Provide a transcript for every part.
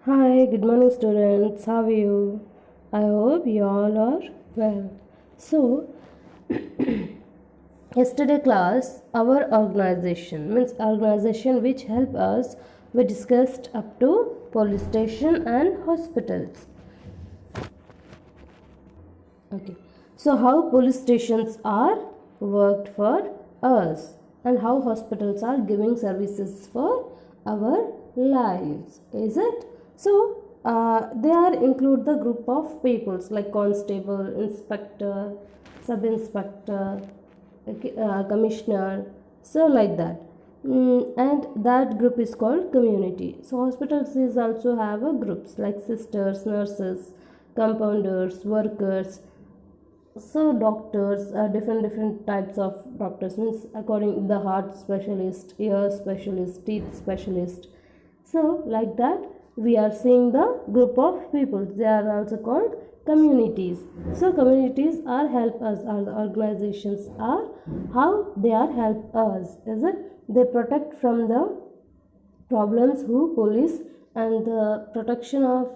Hi, good morning, students. How are you? I hope you all are well. So, yesterday class, our organization means organization which help us. We discussed up to police station and hospitals. Okay. So, how police stations are worked for us and how hospitals are giving services for our lives. Is it? So, they are include the group of peoples like constable, inspector, sub inspector, okay, commissioner, so like that. And that group is called community. So hospitals is also have a groups like sisters, nurses, compounders, workers, so doctors are different types of doctors means according the heart specialist, ear specialist, teeth specialist, so like that we are seeing the group of people. They are also called communities. So communities are help us, our organizations are how they are help us, is it? They protect from the problems who police and the protection of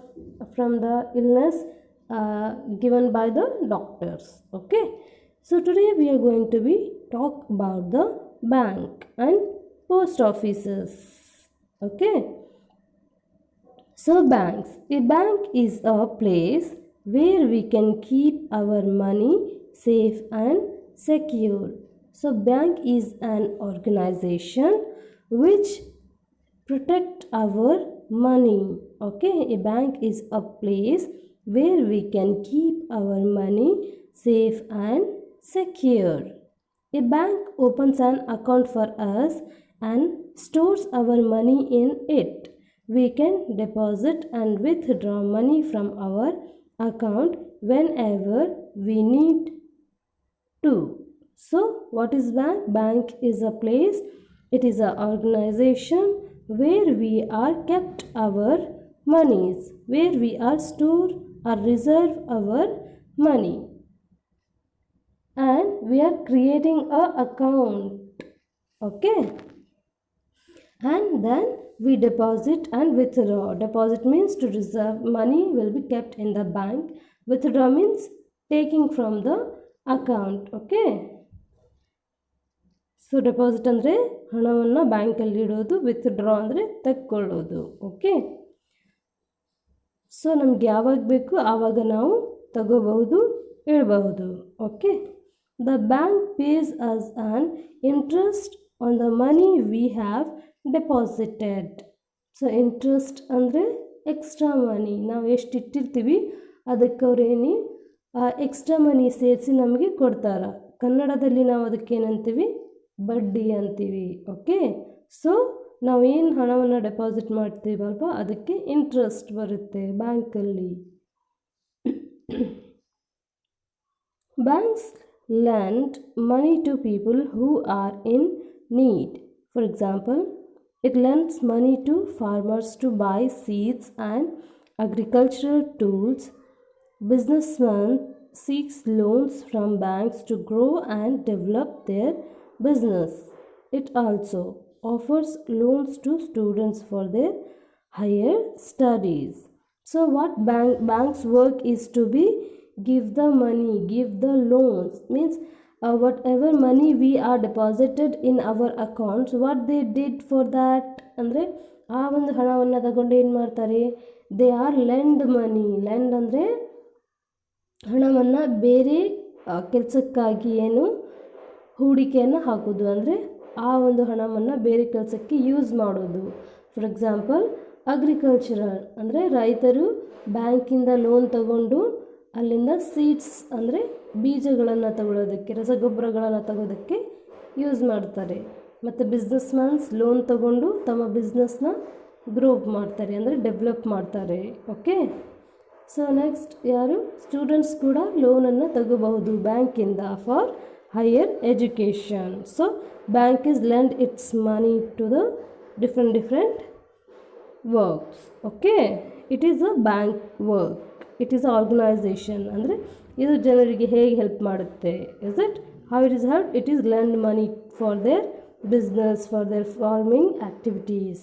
from the illness given by the doctors. Okay, so today we are going to be talk about the bank and post offices. Okay, so banks, a bank is a place where we can keep our money safe and secure. So bank is an organization which protect our money. Okay, a bank is a place where we can keep our money safe and secure. A bank opens an account for us and stores our money in it. We can deposit and withdraw money from our account whenever we need to. So what is bank? Bank is a place, it is an organization where we are kept our monies, where we are store or reserve our money, and we are creating a account. Okay, and then we deposit and withdraw. Deposit means to reserve, money will be kept in the bank. Withdraw means taking from the account. Okay, so deposit ಅಂದರೆ ಹಣವನ್ನು ಬ್ಯಾಂಕಲ್ಲಿ ಇಡೋದು, withdraw ಅಂದರೆ ತೆಕ್ಕೊಳ್ಳೋದು. Okay, so ನಮ್ಗೆ ಯಾವಾಗ ಬೇಕು ಆವಾಗ ನಾವು ತಗೋಬಹುದು, ಇಡಬಹುದು. Okay, the bank pays us on interest on the money we have deposited. So interest ಅಂದರೆ ಎಕ್ಸ್ಟ್ರಾ ಮನಿ, ನಾವು ಎಷ್ಟು ಇಟ್ಟಿರ್ತೀವಿ ಅದಕ್ಕೆ ಅವ್ರೇನು ಎಕ್ಸ್ಟ್ರಾ ಮನಿ ಸೇರಿಸಿ ನಮಗೆ ಕೊಡ್ತಾರ. ಕನ್ನಡದಲ್ಲಿ ನಾವು ಅದಕ್ಕೆ ಏನಂತೀವಿ? ಬಡ್ಡಿ ಅಂತೀವಿ. ಓಕೆ, ಸೊ ನಾವೇನು ಹಣವನ್ನು ಡೆಪಾಸಿಟ್ ಮಾಡ್ತೀವಲ್ವ ಅದಕ್ಕೆ ಇಂಟ್ರೆಸ್ಟ್ ಬರುತ್ತೆ ಬ್ಯಾಂಕಲ್ಲಿ. Banks lend money to people who are in need. For example, it lends money to farmers to buy seeds and agricultural tools. Businessmen seeks loans from banks to grow and develop their business. It also offers loans to students for their higher studies. So what banks work is to be give the money, give the loans means whatever money we are deposited in our accounts, what they did for that ಅಂದರೆ ಆ ಒಂದು ಹಣವನ್ನು ತಗೊಂಡು ಏನು ಮಾಡ್ತಾರೆ? They are lend money. Lend ಅಂದರೆ ಹಣವನ್ನು ಬೇರೆ ಕೆಲಸಕ್ಕಾಗಿ ಏನು ಹೂಡಿಕೆಯನ್ನು ಹಾಕೋದು, ಅಂದರೆ ಆ ಒಂದು ಹಣವನ್ನು ಬೇರೆ ಕೆಲಸಕ್ಕೆ ಯೂಸ್ ಮಾಡೋದು. ಫಾರ್ ಎಕ್ಸಾಂಪಲ್, ಅಗ್ರಿಕಲ್ಚರಲ್ ಅಂದರೆ ರೈತರು ಬ್ಯಾಂಕಿಂದ ಲೋನ್ ತಗೊಂಡು ಅಲ್ಲಿಂದ ಸೀಡ್ಸ್ ಅಂದರೆ ಬೀಜಗಳನ್ನು ತಗೊಳ್ಳೋದಕ್ಕೆ, ರಸಗೊಬ್ಬರಗಳನ್ನು ತಗೋದಕ್ಕೆ ಯೂಸ್ ಮಾಡ್ತಾರೆ. ಮತ್ತು ಬಿಸ್ನೆಸ್ ಮ್ಯಾನ್ಸ್ ಲೋನ್ ತಗೊಂಡು ತಮ್ಮ ಬಿಸ್ನೆಸ್ನ ಗ್ರೋ ಮಾಡ್ತಾರೆ, ಅಂದರೆ ಡೆವಲಪ್ ಮಾಡ್ತಾರೆ. ಓಕೆ, ಸೊ ನೆಕ್ಸ್ಟ್ ಯಾರು? ಸ್ಟೂಡೆಂಟ್ಸ್ ಕೂಡ ಲೋನನ್ನು ತಗೋಬಹುದು ಬ್ಯಾಂಕಿಂದ for higher education. So bank is lend its money to the different works. Okay, it is a bank work, it is a organization. ಅಂದರೆ ಇದು ಜನರಿಗೆ ಹೇಗೆ ಹೆಲ್ಪ್ ಮಾಡುತ್ತೆ? is it how it is help? It is lend money for their business, for their farming activities.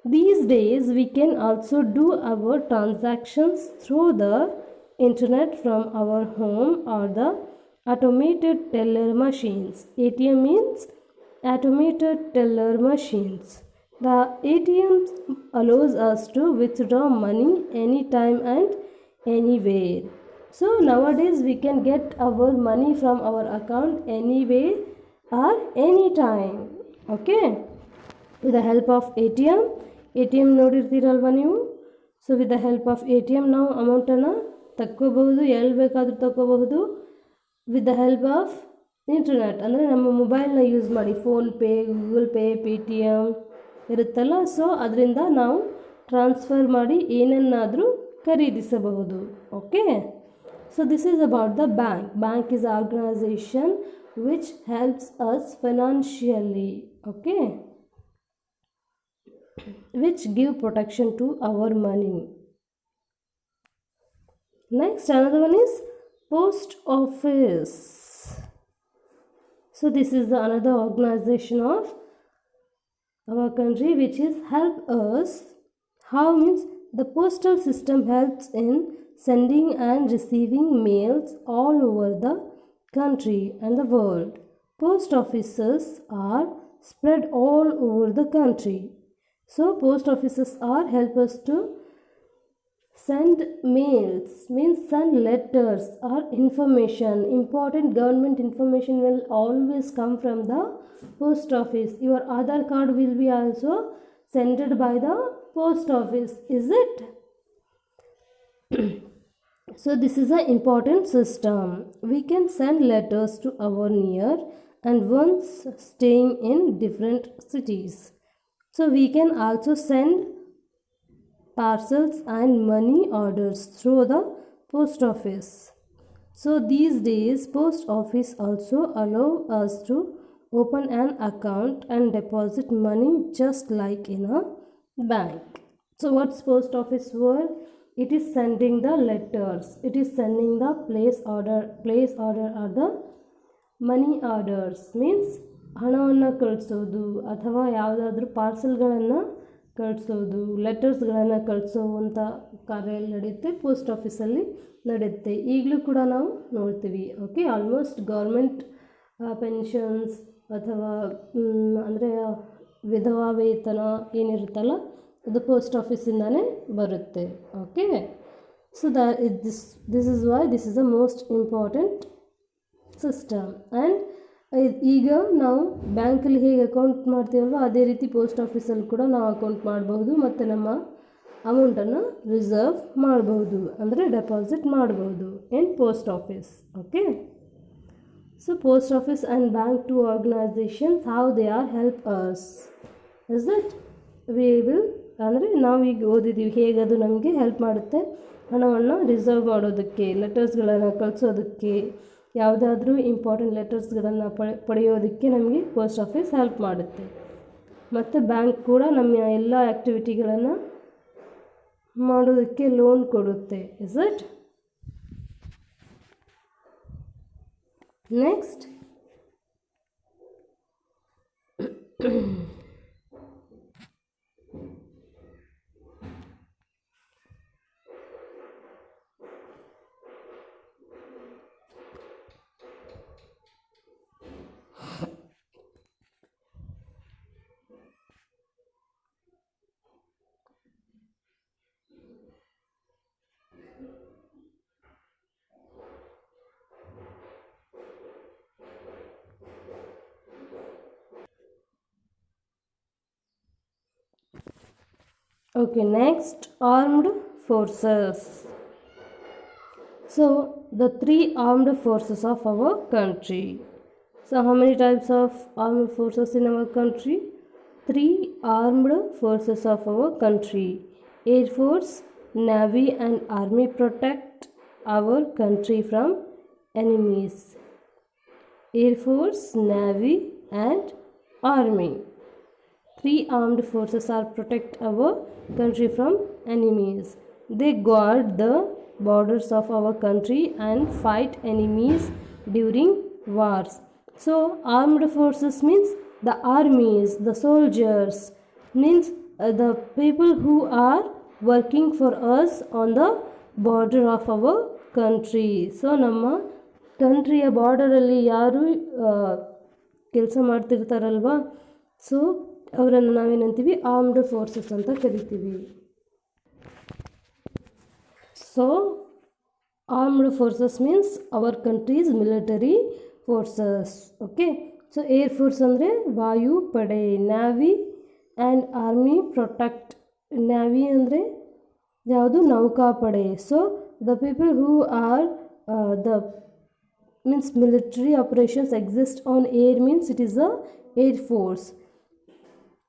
These days, we can also do our transactions through the internet from our home or the automated teller machines. ATM means automated teller machines. The ATM allows us to withdraw money anytime and anywhere. So nowadays we can get our money from our account anywhere or anytime. Okay. With the help of ATM ನೋಡಿರ್ತೀರಲ್ವ ನೀವು. So with the help of ATM ನಾವು ಅಮೌಂಟನ್ನು ತಕ್ಕೋಬಹುದು, ಎಲ್ಲಿ ಬೇಕಾದರೂ ತಕ್ಕೋಬಹುದು. With the help of internet ಅಂದರೆ ನಮ್ಮ ಮೊಬೈಲ್ನ ಯೂಸ್ ಮಾಡಿ, ಫೋನ್ಪೇ, ಗೂಗಲ್ ಪೇ, Paytm ಇರುತ್ತಲ್ಲ, ಸೊ ಅದರಿಂದ ನಾವು ಟ್ರಾನ್ಸ್ಫರ್ ಮಾಡಿ ಏನನ್ನಾದರೂ ಖರೀದಿಸಬಹುದು. Okay. So this is about the bank. Bank is organisation which helps us financially. Okay. which give protection to our money. Next, another one is post office. So this is another organization of our country which is help us. How means the postal system helps in sending and receiving mails all over the country and the world. Post offices are spread all over the country. So post offices are help us to send mails, means send letters or information. Important government information will always come from the post office. Your Aadhaar card will be also sent by the post office, is it? So this is an important system. We can send letters to our near and ones staying in different cities. So we can also send parcels and money orders through the post office. So these days post office also allow us to open an account and deposit money just like in a bank. So what's post office work? It is sending the letters. It is sending the place order or the money orders, means ಹಣವನ್ನು ಕಳಿಸೋದು ಅಥವಾ ಯಾವುದಾದ್ರೂ ಪಾರ್ಸಲ್ಗಳನ್ನು ಕಳಿಸೋದು, ಲೆಟರ್ಸ್ಗಳನ್ನು ಕಳಿಸೋವಂಥ ಕಾರ್ಯ ನಡೆಯುತ್ತೆ post ಆಫೀಸಲ್ಲಿ ನಡೆಯುತ್ತೆ. ಈಗಲೂ ಕೂಡ ನಾವು ನೋಡ್ತೀವಿ. ಓಕೆ. ಆಲ್ಮೋಸ್ಟ್ ಗೌರ್ಮೆಂಟ್ ಪೆನ್ಷನ್ಸ್ ಅಥವಾ ಅಂದರೆ ವಿಧವಾ ವೇತನ ಏನಿರುತ್ತಲ್ಲ ಅದು ಪೋಸ್ಟ್ ಆಫೀಸಿಂದನೇ ಬರುತ್ತೆ. Okay. So this is why this is the most important system. And ಈಗ ನಾವು ಬ್ಯಾಂಕಲ್ಲಿ ಹೇಗೆ ಅಕೌಂಟ್ ಮಾಡ್ತೀವಲ್ವ ಅದೇ ರೀತಿ ಪೋಸ್ಟ್ ಆಫೀಸಲ್ಲಿ ಕೂಡ ನಾವು ಅಕೌಂಟ್ ಮಾಡಬಹುದು ಮತ್ತು ನಮ್ಮ ಅಮೌಂಟನ್ನು ರಿಸರ್ವ್ ಮಾಡಬಹುದು, ಅಂದರೆ ಡೆಪಾಸಿಟ್ ಮಾಡಬಹುದು in post office. Okay. So post office and bank two organisations how they are help us is that we will, ಅಂದರೆ ನಾವೀಗ ಓದಿದ್ದೀವಿ ಹೇಗೆ ಅದು ನಮಗೆ ಹೆಲ್ಪ್ ಮಾಡುತ್ತೆ ಹಣವನ್ನು ರಿಸರ್ವ್ ಮಾಡೋದಕ್ಕೆ, ಲೆಟರ್ಸ್ಗಳನ್ನು ಕಳಿಸೋದಕ್ಕೆ, ಯಾವುದಾದ್ರೂ ಇಂಪಾರ್ಟೆಂಟ್ ಲೆಟರ್ಸ್ಗಳನ್ನು ಪಡೆಯೋದಕ್ಕೆ ನಮಗೆ ಪೋಸ್ಟ್ ಆಫೀಸ್ ಹೆಲ್ಪ್ ಮಾಡುತ್ತೆ. ಮತ್ತು ಬ್ಯಾಂಕ್ ಕೂಡ ನಮ್ಮ ಎಲ್ಲ ಆ್ಯಕ್ಟಿವಿಟಿಗಳನ್ನು ಮಾಡೋದಕ್ಕೆ ಲೋನ್ ಕೊಡುತ್ತೆ. Is it? Next, okay, next, armed forces. So the three armed forces of our country. So how many types of armed forces in our country? Three armed forces of our country. Air Force, Navy and Army protect our country from enemies. Air Force, Navy and Army. Three armed forces are protect our country from enemies. They guard the borders of our country and fight enemies during wars. So armed forces means the armies, the soldiers, means the people who are working for us on the border of our country. So ನಮ್ಮ ಕಂಟ್ರಿಯ ಬಾರ್ಡರಲ್ಲಿ ಯಾರು ಕೆಲಸ ಮಾಡ್ತಿರ್ತಾರಲ್ವ, so ಅವರನ್ನು ನಾವೇನಂತೀವಿ armed forces ಅಂತ ಕರಿತೀವಿ. So armed forces means our country's military forces. Okay, so air force ಅಂದರೆ ವಾಯುಪಡೆ, navy and army protect. Navy ಅಂದರೆ ಯಾವುದು, ನೌಕಾಪಡೆ. So the people who are the means military operations exist on air means it is a air force,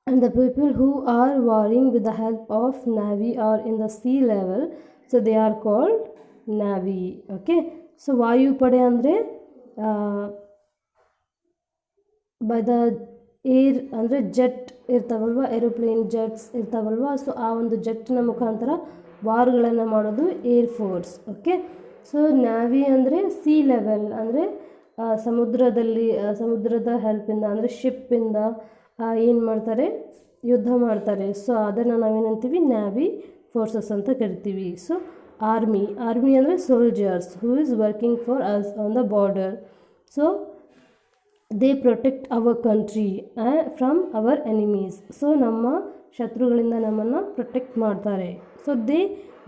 and the people who are warring with the help of navy or in the sea level, so they are called navy. Okay, so vayu pade andre by the air ಅಂದರೆ jet ಇರ್ತಾವಲ್ವ, aeroplane jets ಇರ್ತಾವಲ್ವ, so ಆ ಒಂದು ಜೆಟ್ನ ಮುಖಾಂತರ ವಾರ್ಗಳನ್ನು ಮಾಡೋದು air force. Okay, so navy ಅಂದರೆ C level ಅಂದರೆ ಸಮುದ್ರದ ಹೆಲ್ಪಿಂದ ಅಂದರೆ ಶಿಪ್ಪಿಂದ ಏನು ಮಾಡ್ತಾರೆ, ಯುದ್ಧ ಮಾಡ್ತಾರೆ. ಸೊ ಅದನ್ನು ನಾವೇನಂತೀವಿ ನ್ಯಾವಿ ಫೋರ್ಸಸ್ ಅಂತ ಕರಿತೀವಿ. ಸೊ ಆರ್ಮಿ ಅಂದರೆ soldiers who is working for us on the border. So they protect our country from our enemies. So ನಮ್ಮ ಶತ್ರುಗಳಿಂದ ನಮ್ಮನ್ನು ಪ್ರೊಟೆಕ್ಟ್ ಮಾಡ್ತಾರೆ. So they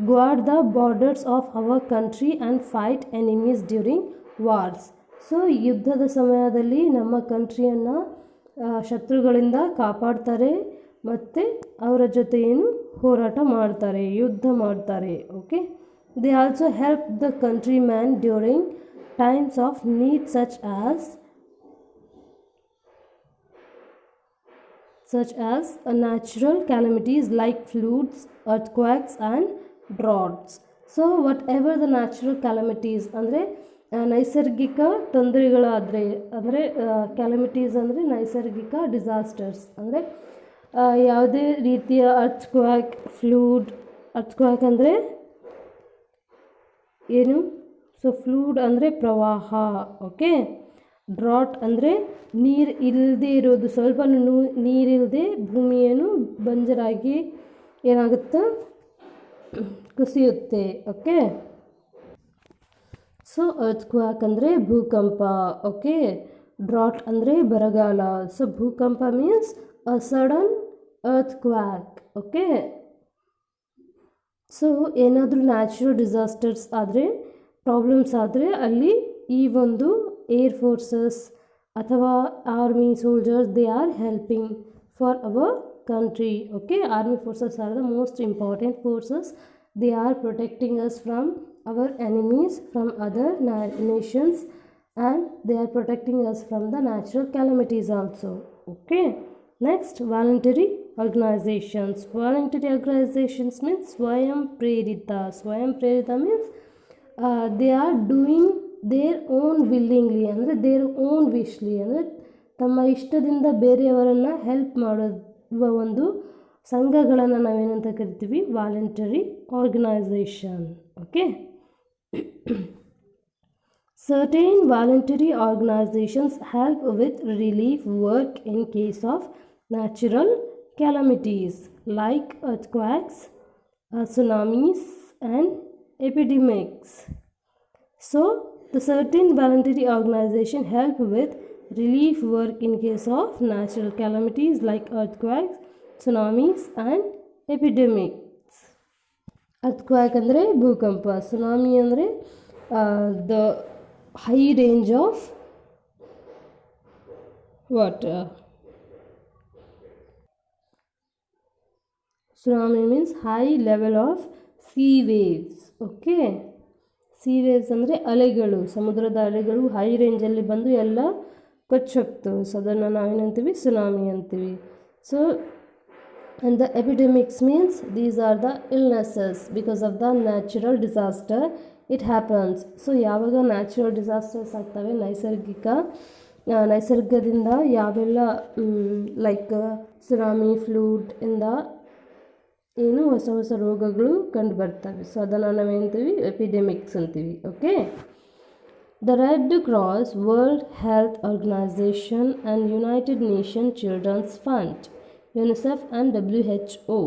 guard the borders of our country and fight enemies during wars. So ಯುದ್ಧದ ಸಮಯದಲ್ಲಿ ನಮ್ಮ ಕಂಟ್ರಿಯನ್ನು ಶತ್ರುಗಳಿಂದ ಕಾಪಾಡ್ತಾರೆ ಮತ್ತು ಅವರ ಜೊತೆ ಏನು ಹೋರಾಟ ಮಾಡ್ತಾರೆ, ಯುದ್ಧ ಮಾಡ್ತಾರೆ. Okay, they also help the country man during times of need such as natural calamities like floods, earthquakes and droughts. So whatever the natural calamities ಅಂದರೆ ನೈಸರ್ಗಿಕ ತೊಂದರೆಗಳಾದರೆ, ಅಂದರೆ ಕ್ಯಾಲಮಿಟೀಸ್ ಅಂದರೆ ನೈಸರ್ಗಿಕ ಡಿಸಾಸ್ಟರ್ಸ್ ಅಂದರೆ ಯಾವುದೇ ರೀತಿಯ ಅರ್ಥ್ಕ್ವಾಕ್ ಅಂದರೆ ಏನು, ಸೊ ಫ್ಲೂಡ್ ಅಂದರೆ ಪ್ರವಾಹ. ಓಕೆ, ಡ್ರಾಟ್ ಅಂದರೆ ನೀರು ಇಲ್ಲದೆ ಇರೋದು, ಸ್ವಲ್ಪ ನೀರಿಲ್ಲದೆ ಭೂಮಿಯನ್ನು ಬಂಜರಾಗಿ ಏನಾಗುತ್ತೆ, ಕುಸಿಯುತ್ತೆ. ಓಕೆ, ಸೊ ಅರ್ಥ್ಕ್ವಾಕ್ ಅಂದರೆ ಭೂಕಂಪ. ಓಕೆ, ಡ್ರಾಟ್ ಅಂದರೆ ಬರಗಾಲ. ಸೊ ಭೂಕಂಪ means a sudden earthquake. Okay, so ಏನಾದರೂ ನ್ಯಾಚುರಲ್ ಡಿಸಾಸ್ಟರ್ಸ್ ಆದರೆ, ಪ್ರಾಬ್ಲಮ್ಸ್ ಆದರೆ ಅಲ್ಲಿ ಈ ಒಂದು ಏರ್ ಫೋರ್ಸಸ್ ಅಥವಾ army soldiers they are helping for our country. Okay, army forces are the most important forces. They are protecting us from our enemies from other nations, and they are protecting us from the natural calamities also. Okay, next, voluntary organizations. Voluntary organizations means swayam prerita. Swayam prerita means they are doing their own willingly, ಅಂದರೆ their own wishly, ಅಂದರೆ ತಮ್ಮ ಇಷ್ಟದಿಂದ ಬೇರೆಯವರನ್ನು help ಮಾಡೋದು ಒಂದು ಸಂಘಗಳನ್ನು ನಾವೇನಂತ ಕರಿತೀವಿ, voluntary organisation. Okay, certain voluntary organisations help with relief work in case of natural calamities like earthquakes, tsunamis and epidemics. So the certain voluntary organization help with relief work in case of natural calamities like earthquakes, tsunamis and epidemics. Earthquake ಅಂದರೆ ಭೂಕಂಪ, tsunami ಅಂದರೆ the high range of water. Tsunami means high level of sea waves. Okay, C waves ಅಂದರೆ ಅಲೆಗಳು, ಸಮುದ್ರದ ಅಲೆಗಳು high ರೇಂಜಲ್ಲಿ ಬಂದು ಎಲ್ಲ ಕೊಚ್ಚೋಗ್ತವೆ. ಸೊ ಅದನ್ನು ನಾವೇನಂತೀವಿ, ಸುನಾಮಿ ಅಂತೀವಿ. So and the epidemics means these are the illnesses because of the natural disaster it happens. So ಯಾವಾಗ ನ್ಯಾಚುರಲ್ ಡಿಸಾಸ್ಟರ್ಸ್ ಆಗ್ತವೆ, ನೈಸರ್ಗದಿಂದ ಯಾವೆಲ್ಲ ಲೈಕ್ ಸುನಾಮಿ, ಫ್ಲೂಡ್ ಇಂದ ಏನು ಹೊಸ ಹೊಸ ರೋಗಗಳು ಕಂಡು ಬರ್ತವೆ. ಸೊ ಅದನ್ನು ನಾವೇಂತೀವಿ, ಎಪಿಡೆಮಿಕ್ಸ್ ಅಂತೀವಿ. Okay, the Red Cross, World Health Organisation and United Nation Children's Fund. UNICEF and WHO,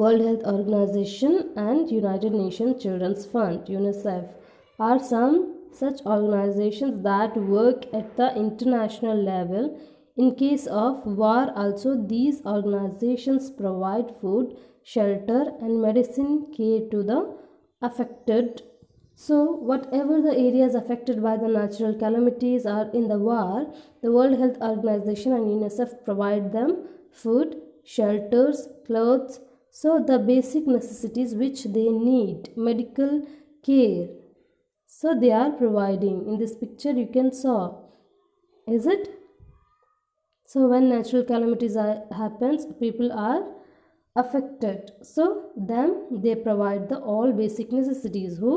World Health Organization and United Nations Children's Fund, UNICEF, are some such organizations that work at the international level. In case of war also, these organizations provide food, shelter and medicine care to the affected. So whatever the areas affected by the natural calamities are in the war, the World Health Organization and UNICEF provide them food, shelters, clothes, so the basic necessities which they need, medical care, so they are providing. In this picture you can saw, is it? So when natural calamities happens, people are affected, so them they provide the all basic necessities. Who?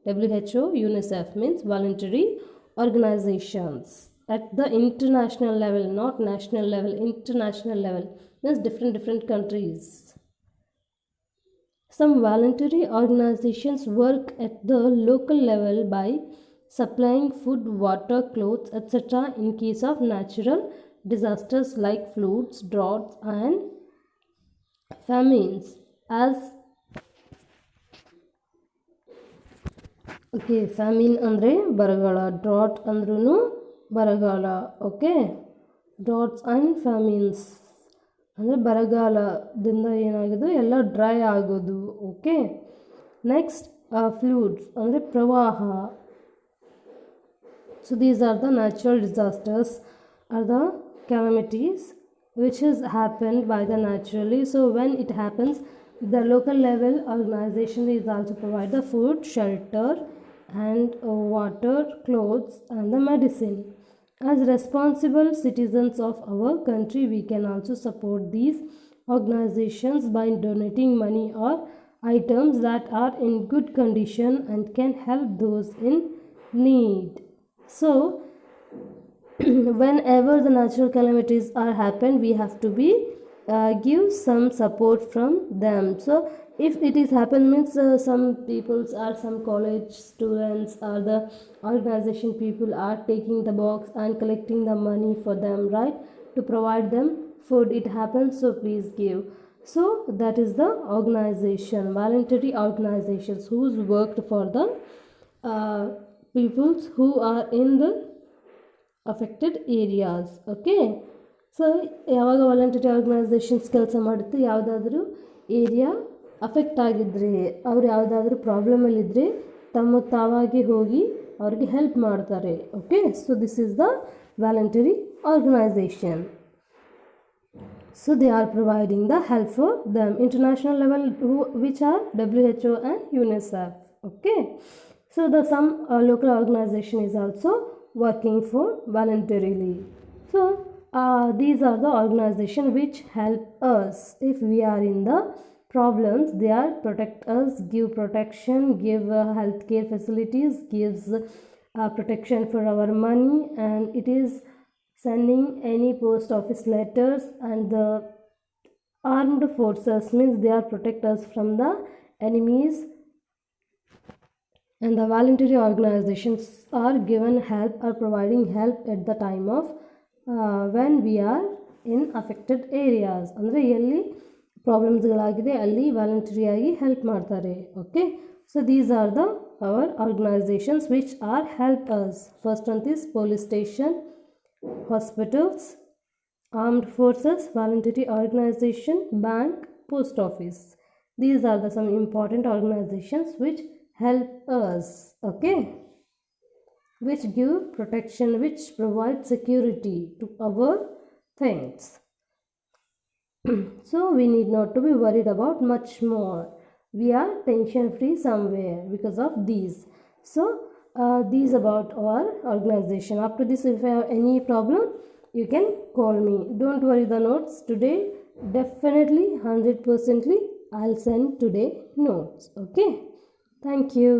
WHO, UNICEF means voluntary organizations at the international level, not national level. International level means different countries. Some voluntary organizations work at the local level by supplying food, water, clothes, etc. in case of natural disasters like floods, droughts and famines. As okay, famine andre baragala, drought andrunu baragala. Okay, droughts and famines ಅಂದರೆ ಬರಗಾಲದಿಂದ ಏನಾಗೋದು ಎಲ್ಲ dry ಆಗೋದು. Okay, next floods ಅಂದರೆ ಪ್ರವಾಹ. So these are the natural disasters, are the calamities which has happened by the naturally. So when it happens, the local level organization is also provide the food, shelter and water, clothes and the medicine. As responsible citizens of our country, we can also support these organizations by donating money or items that are in good condition and can help those in need. So whenever the natural calamities are happen, we have to be give some support from them. So if it is happen means some peoples or some college students or the organization people are taking the box and collecting the money for them, right, to provide them food. It happens, so please give. So that is the organization, voluntary organizations who's worked for the peoples who are in the affected areas. Okay, so ಯಾವಾಗ voluntary organisations ಕೆಲಸ ಮಾಡುತ್ತೆ, ಯಾವುದಾದ್ರೂ area affect ಆಗಿದ್ದರೆ, ಅವ್ರು ಯಾವುದಾದ್ರೂ ಪ್ರಾಬ್ಲಮಲ್ಲಿದ್ದರೆ ತಮ್ಮ ತಾವಾಗಿ ಹೋಗಿ ಅವ್ರಿಗೆ ಹೆಲ್ಪ್ ಮಾಡ್ತಾರೆ. Okay, so this is the voluntary organisation. So they are providing the help for them. International level, which are WHO and UNICEF. Okay, so the some local organization is also working for voluntarily. So these are the organization which help us if we are in the problems. They are protect us, give protection, give healthcare facilities, gives protection for our money, and it is sending any post office letters. And the armed forces means they are protect us from the enemies. And the voluntary organizations are given help, are providing help at the time of when we are in affected areas. ಅಂದರೆ ಎಲ್ಲಿ ಪ್ರಾಬ್ಲಮ್ಸ್ಗಳಾಗಿದೆ ಅಲ್ಲಿ ವಾಲಂಟರಿಯಾಗಿ help ಮಾಡ್ತಾರೆ. Okay, so these are the our organisations which are help us. First one is police station, hospitals, armed forces, voluntary organization, bank, post office. These are the some important organizations which help us. Okay, which give protection, which provide security to our things. So we need not to be worried about much more. We are tension free somewhere because of these. So these about our organization. After this, if you have any problem, you can call me. Don't worry the notes today. Definitely 100% I'll send today notes. Okay, thank you.